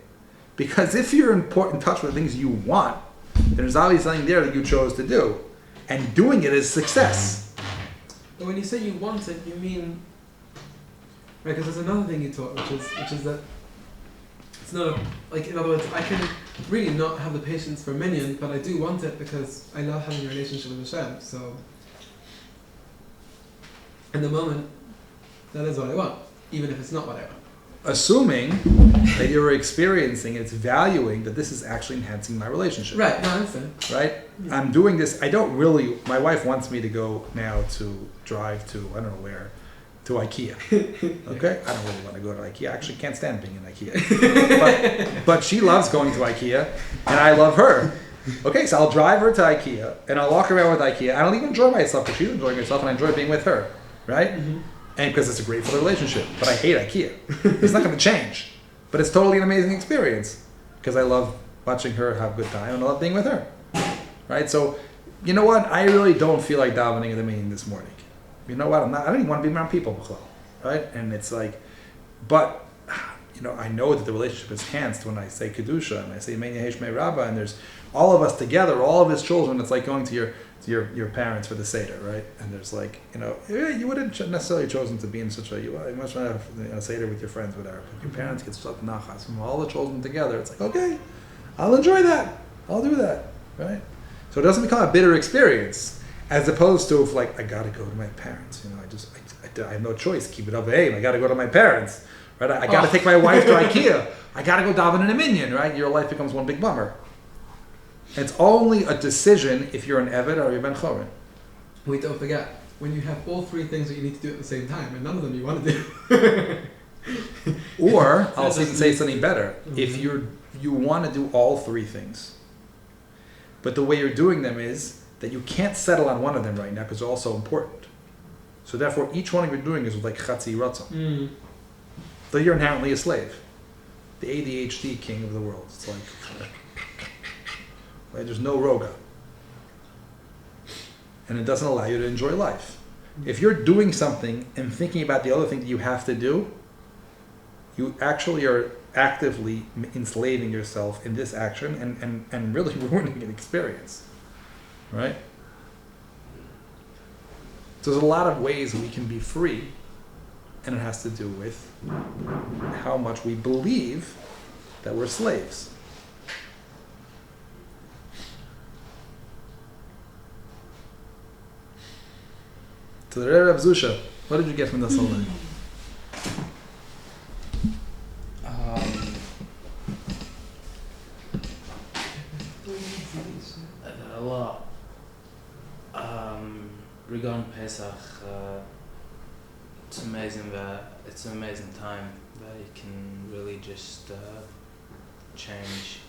Because if you're in touch with the things you want, then there's obviously something there that you chose to do. And doing it is success. But when you say you want it, you mean... Right, because there's another thing you taught, which is that it's not in other words, I can really not have the patience for Minyan, but I do want it because I love having a relationship with Hashem. So, in the moment, that is what I want, even if it's not what I want. Assuming that you're experiencing, it's valuing that this is actually enhancing my relationship. Right, no, I understand. Right? Yeah. I'm doing this, my wife wants me to go now to drive to, I don't know where, to IKEA. Okay? I don't really want to go to IKEA. I actually can't stand being in IKEA. But she loves going to IKEA, and I love her. Okay, so I'll drive her to IKEA, and I'll walk around with IKEA. I don't even enjoy myself, because she's enjoying herself, and I enjoy being with her. Right? Mm-hmm. And because it's a great for the relationship. But I hate IKEA. It's not going to change. But it's totally an amazing experience, because I love watching her have a good time, and I love being with her. Right? So, you know what? I really don't feel like davening in the meeting this morning. You know what? I don't even want to be around people, right? And it's like, but I know that the relationship is enhanced when I say Kedusha and I say Mein Yehesh Mei Rabbah, and there's all of us together, all of his children. It's like going to your parents for the Seder, right? And there's like, you wouldn't necessarily chosen to be in such you much rather have a Seder with your friends, whatever. But your parents get such nachas from all the children together. It's like, okay, I'll enjoy that. I'll do that, right? So it doesn't become a bitter experience, as opposed to if like, I gotta go to my parents. I have no choice. Keep it up, I gotta go to my parents, right? I gotta take my wife to IKEA. I gotta go daven in a minyan, right? Your life becomes one big bummer. It's only a decision if you're an Eved or you're Ben Chorin. Wait, don't forget, when you have all three things that you need to do at the same time, and none of them you want to do. Or, I'll even say something better. Mm-hmm. If you want to do all three things, but the way you're doing them is that you can't settle on one of them right now because they're all so important. So therefore, each one you're doing is like chatzi ratzon. So you're inherently a slave. The ADHD king of the world. It's like, right? There's no roga. And it doesn't allow you to enjoy life. If you're doing something and thinking about the other thing that you have to do, you actually are actively enslaving yourself in this action and really ruining an experience. Right? So there's a lot of ways we can be free, and it has to do with how much we believe that we're slaves. So the Rav Zusha, what did you get from this whole thing? A lot. Regarding Pesach, it's amazing that it's an amazing time that you can really just change.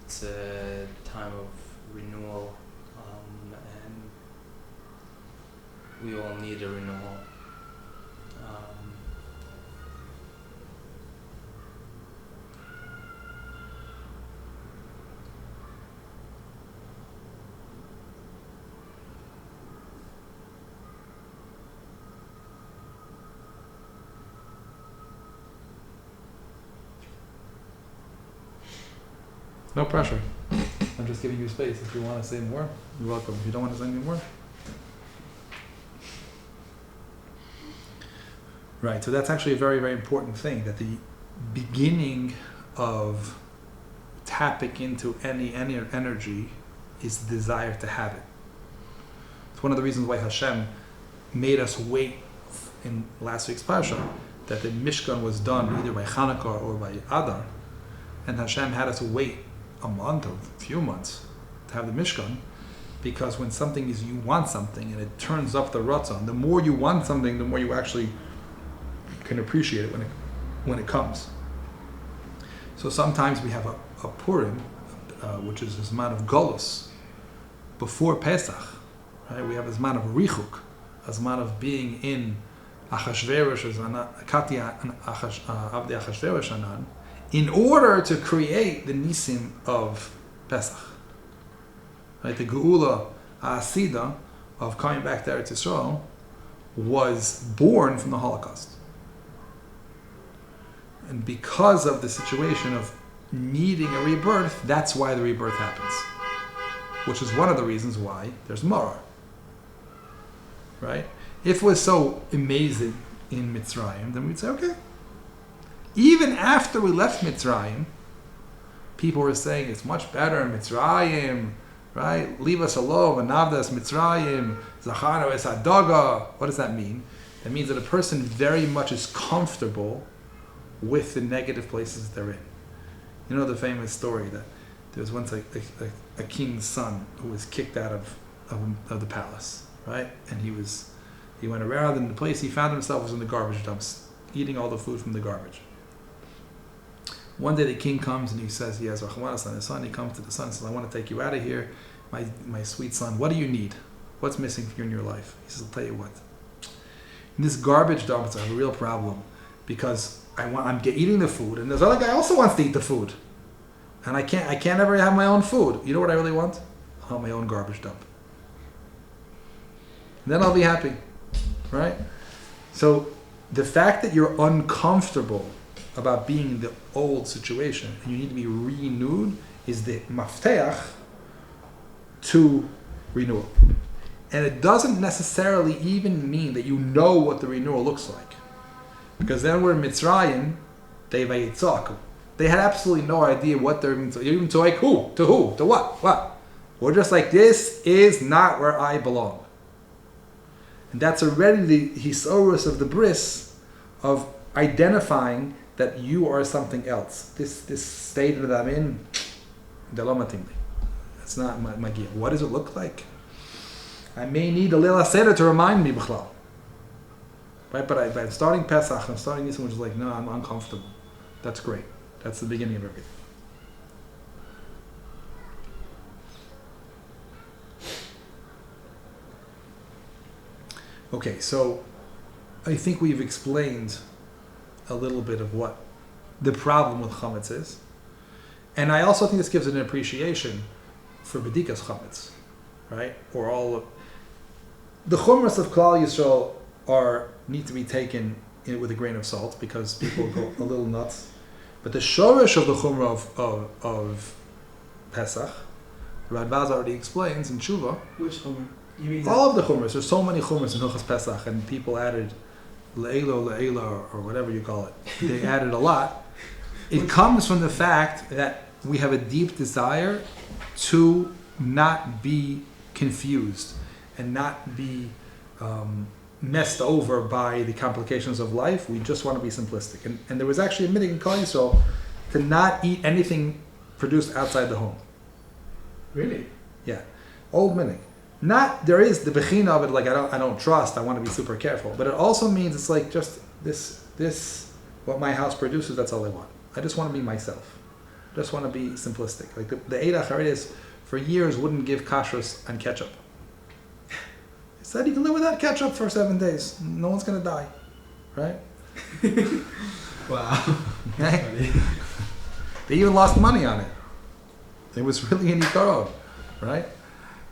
It's a time of renewal, and we all need a renewal. No pressure. I'm just giving you space. If you want to say more, you're welcome. If you don't want to say any more. Right, so that's actually a very, very important thing, that the beginning of tapping into any energy is the desire to have it. It's one of the reasons why Hashem made us wait in last week's Parsha, that the Mishkan was done either by Chanukah or by Adar, and Hashem had us wait a month or a few months to have the Mishkan, because when something is, you want something and it turns up the ratzon, the more you want something, the more you actually can appreciate it when it comes. So sometimes we have a Purim, which is this amount of Golus, before Pesach, right? We have this amount of Richuk, this amount of being in Achashverosh, Katya Avdi Achashverosh Anan, in order to create the nisim of Pesach. Right? The Geula Asida of coming back to Eretz Yisrael was born from the Holocaust. And because of the situation of needing a rebirth, that's why the rebirth happens. Which is one of the reasons why there's Maror. Right? If it was so amazing in Mitzrayim, then we'd say, okay. Even after we left Mitzrayim, people were saying it's much better in Mitzrayim, right? Leave us alone, Anavdas Mitzrayim, Zachano es Hadaga. What does that mean? It means that a person very much is comfortable with the negative places they're in. You know the famous story that there was once a king's son who was kicked out of the palace, right? And he went around, and the place he found himself was in the garbage dumps, eating all the food from the garbage. One day the king comes and he says he has Rachmanas on his son. He comes to the son and says, I want to take you out of here, my sweet son. What do you need? What's missing for you in your life? He says, I'll tell you what. In this garbage dump, it's a real problem, because I'm eating the food, and this other guy also wants to eat the food, and I can't ever have my own food. You know what I really want? I want my own garbage dump. And then I'll be happy, right? So the fact that you're uncomfortable about being in the old situation and you need to be renewed is the mafteach to renewal. And it doesn't necessarily even mean that you know what the renewal looks like. Because then we're in Mitzrayim, they had absolutely no idea what they're even to like who, to what. We're just like, this is not where I belong. And that's already the hisorus of the bris of identifying that you are something else. This state that I'm in, it's not my gear. What does it look like? I may need a little seder to remind me, b'chlal. Right? But by starting Pesach, I'm starting this one, which is like, no, I'm uncomfortable. That's great. That's the beginning of everything. Okay, so I think we've explained a little bit of what the problem with chametz is. And I also think this gives an appreciation for bedikas chametz, right? Or all of the chumras of Klal Yisrael need to be taken with a grain of salt because people go a little nuts. But the shorish of the chumrah of Pesach, Radbaz already explains in Tshuva. Which chumrah? You mean all of the chumras. There's so many chumras in Hilchos Pesach, and people added le'ela, or whatever you call it. They added a lot. It comes from the fact that we have a deep desire to not be confused and not be messed over by the complications of life. We just want to be simplistic. And there was actually a minhag in Klal Yisrael to not eat anything produced outside the home. Really? Yeah. Old minhag. Not, there is the bechina of it, like I don't trust, I want to be super careful. But it also means it's like just this what my house produces, that's all I want. I just want to be myself. I just want to be simplistic. Like the Eid HaChareidis for years wouldn't give kashrus and ketchup. He said you can live without ketchup for 7 days. No one's going to die. Right? Wow. Right? They even lost money on it. It was really an ikaro. Right?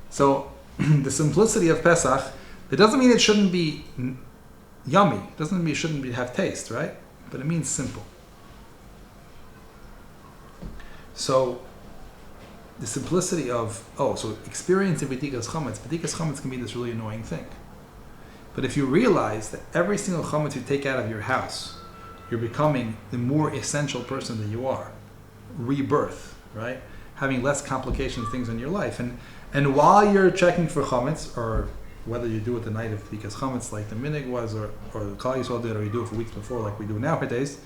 So the simplicity of Pesach, it doesn't mean it shouldn't be yummy. It doesn't mean it shouldn't have taste, right? But it means simple. So the simplicity of, so experiencing bedikas chametz can be this really annoying thing. But if you realize that every single chametz you take out of your house, you're becoming the more essential person that you are, rebirth, right? Having less complications, things in your life. And while you're checking for chametz, or whether you do it the night of bedikas chametz like the minhag was, or the Klal Yisrael did, or you do it for weeks before like we do nowadays,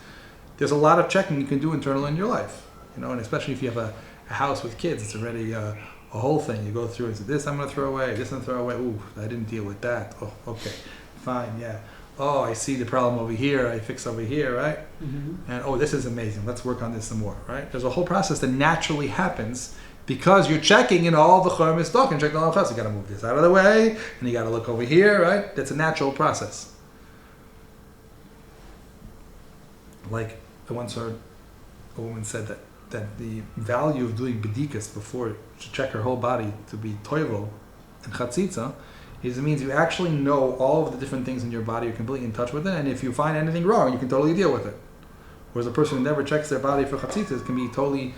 there's a lot of checking you can do internally in your life. And especially if you have a house with kids, it's already a whole thing. You go through and say, this I'm going to throw away, this I'm going to throw away. Ooh, I didn't deal with that. Oh, okay, fine, yeah. Oh, I see the problem over here, I fix over here, right? Mm-hmm. And this is amazing, let's work on this some more, right? There's a whole process that naturally happens because you're checking in all the chorm stock and checking all the you got to move this out of the way, and you got to look over here, right? That's a natural process. Like, I once heard a woman said that the value of doing bedikas before to check her whole body to be toivel and chatzitza is it means you actually know all of the different things in your body, you're completely in touch with it, and if you find anything wrong, you can totally deal with it. Whereas a person who never checks their body for chatzitza can be totally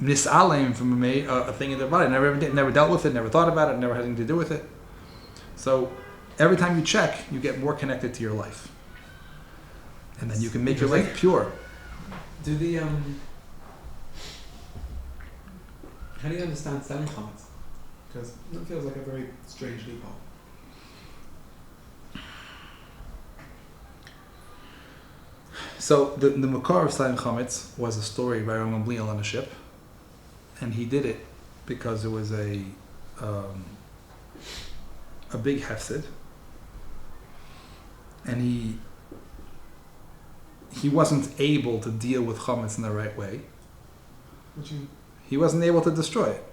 nis'alem from a thing in their body, never dealt with it, never thought about it, never had anything to do with it. So every time you check, you get more connected to your life. And then you can make your life pure. Do the how do you understand selling chametz? Because it feels like a very strange loophole. So the makar of selling chametz was a story by Rav Gamliel on a ship, and he did it because it was a big hefsid, and he wasn't able to deal with chametz in the right way. What you? He wasn't able to destroy it.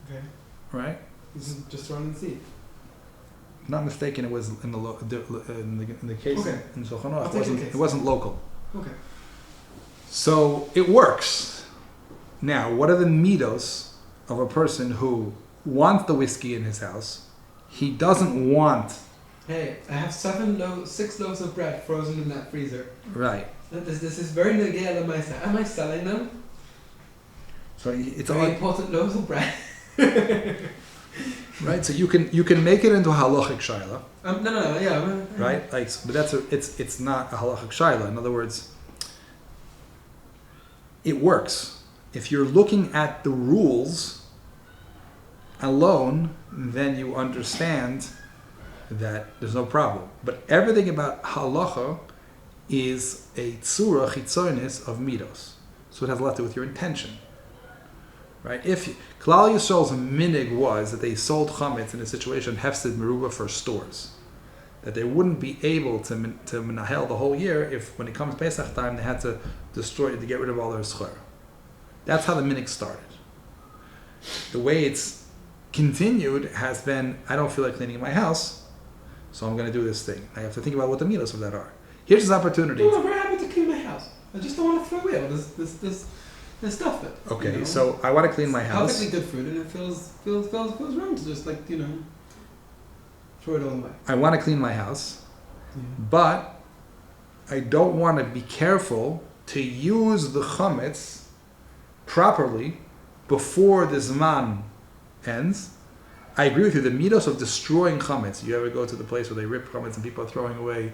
Okay. Right? This is just thrown in the sea. If not mistaken, it was in the case okay. in Shulchan Aruch. It wasn't local. Okay. So it works. Now, what are the midos of a person who wants the whiskey in his house? He doesn't want hey, I have 6 loaves of bread frozen in that freezer. Right. This is very negay on my side. Am I selling them? So it's Very all important loaves of bread. right. So you can make it into a halachic shaila. No, yeah. Right? Like, but it's not a halachic shaila. In other words, it works. If you're looking at the rules alone, then you understand that there's no problem. But everything about halacha is a tzura chitzonis of midos. So it has a lot to do with your intention. Right? If Klal Yisrael's minig was that they sold chametz in a situation hefsid meruba for stores, that they wouldn't be able to menahel the whole year if when it comes Pesach time they had to destroy it to get rid of all their schar. That's how the minig started. The way it's continued has been, I don't feel like cleaning my house, so I'm going to do this thing. I have to think about what the midos of that are. Here's this opportunity. I'm very happy to clean my house. I just don't want to throw away all this stuff that. Okay, you know, so I want to clean my house. Perfectly good food, and it feels wrong to just throw it all away. I want to clean my house, Yeah. but I don't want to be careful to use the chametz properly before the zman ends. I agree with you. The midos of destroying chametz. You ever go to the place where they rip chametz and people are throwing away,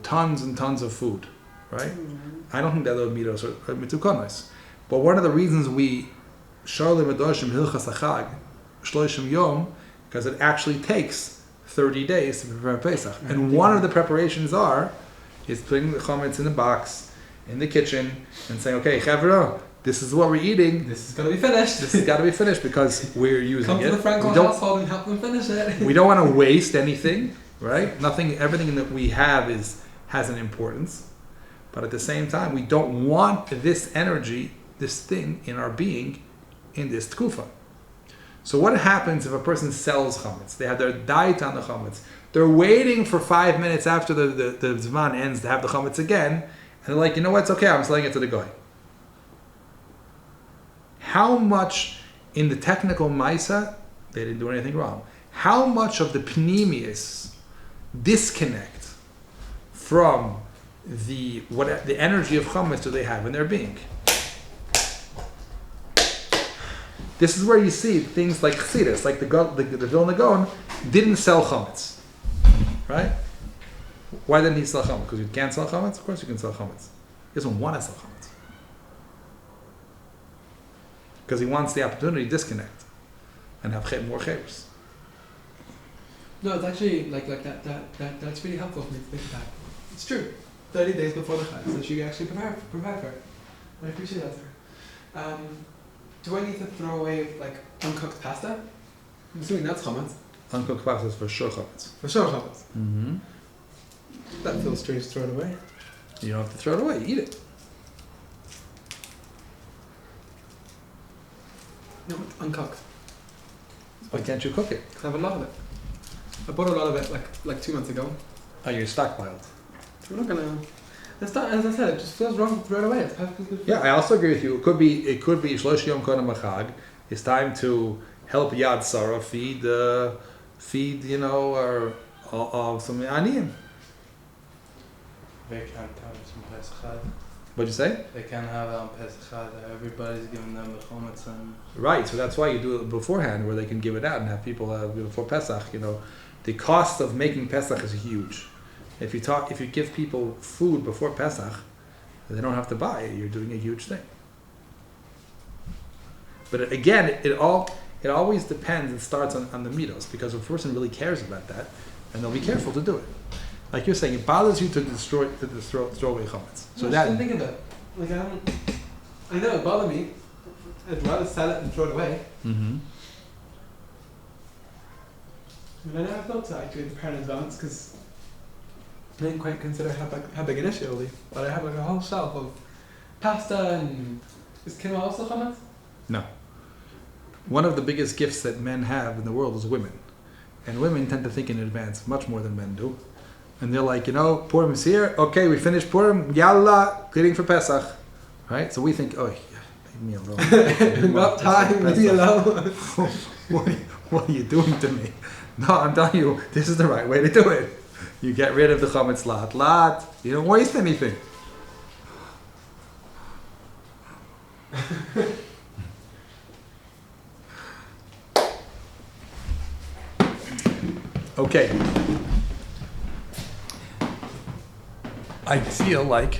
tons and tons of food, right? Mm-hmm. I don't think that those midos are mitukonos. But one of the reasons we sharlim adoshim hilchas achag shloishim yom, because it actually takes 30 days to prepare Pesach. And one of the preparations is putting the chametz in the box in the kitchen and saying, okay, chavra, this is what we're eating. This is going to be finished. This has got to be finished because we're using Come it. to the Frenkel household and help them finish it. We don't want to waste anything, right? Everything that we have has an importance. But at the same time, we don't want this energy, this thing in our being in this tkufa. So what happens if a person sells chametz? They have their diet on the chametz. They're waiting for 5 minutes after the zman ends to have the chametz again. And they're like, you know what, it's okay, I'm selling it to the guy. How much in the technical maisa, they didn't do anything wrong. How much of the pnimius disconnect from the energy of chametz do they have in their being? This is where you see things like chassidus, like the Vilna Gaon didn't sell chametz, right? Why didn't he sell chametz? Because you can't sell chametz? Of course you can sell chametz. He doesn't want to sell chametz. Because he wants the opportunity to disconnect and have more chayers. No, it's actually like that's really helpful for me to think about. It's true. 30 days before the Chag, so she actually prepare for it. I appreciate that, sir. Do I need to throw away uncooked pasta? I'm assuming that's chametz. Uncooked pasta is for sure chametz. For sure chametz. Mm-hmm. That feels strange to throw it away. You don't have to throw it away. Eat it. No, it's uncooked. Why can't you cook it? Because I have a lot of it. I bought a lot of it like 2 months ago. Oh, you're stockpiled. We're not gonna. As I said, it just feels wrong to throw it away. It's perfectly good. Yeah, I also agree with you. It could be Shlosh Yom Kodem Chag. It's time to help Yad Sarah feed or some aniyim. They can't have some Pesach. What'd you say? They can't have it on Pesach. Everybody's giving them the chametz and. Right, so that's why you do it beforehand, where they can give it out and have people before Pesach. The cost of making Pesach is huge. If you give people food before Pesach, they don't have to buy it. You're doing a huge thing. But again, it always depends and starts on the midos, because if a person really cares about that, then they'll be careful to do it. Like you're saying, it bothers you to throw away chametz. So I didn't think of that. I know it bothered me. I'd rather sell it and throw it away. Mm-hmm. I never thought to actually prepare in advance because I didn't quite consider how big an issue it'll be. But I have a whole shelf of pasta and... Is quinoa also chametz? No. One of the biggest gifts that men have in the world is women. And women tend to think in advance much more than men do. And they're like, Purim is here. Okay, we finished Purim. Yalla, cleaning for Pesach. Right? So we think, oh, yeah, leave me alone. Not time, leave me alone. What are you doing to me? No, I'm telling you, this is the right way to do it. You get rid of the chametz lot. You don't waste anything. Okay. I feel like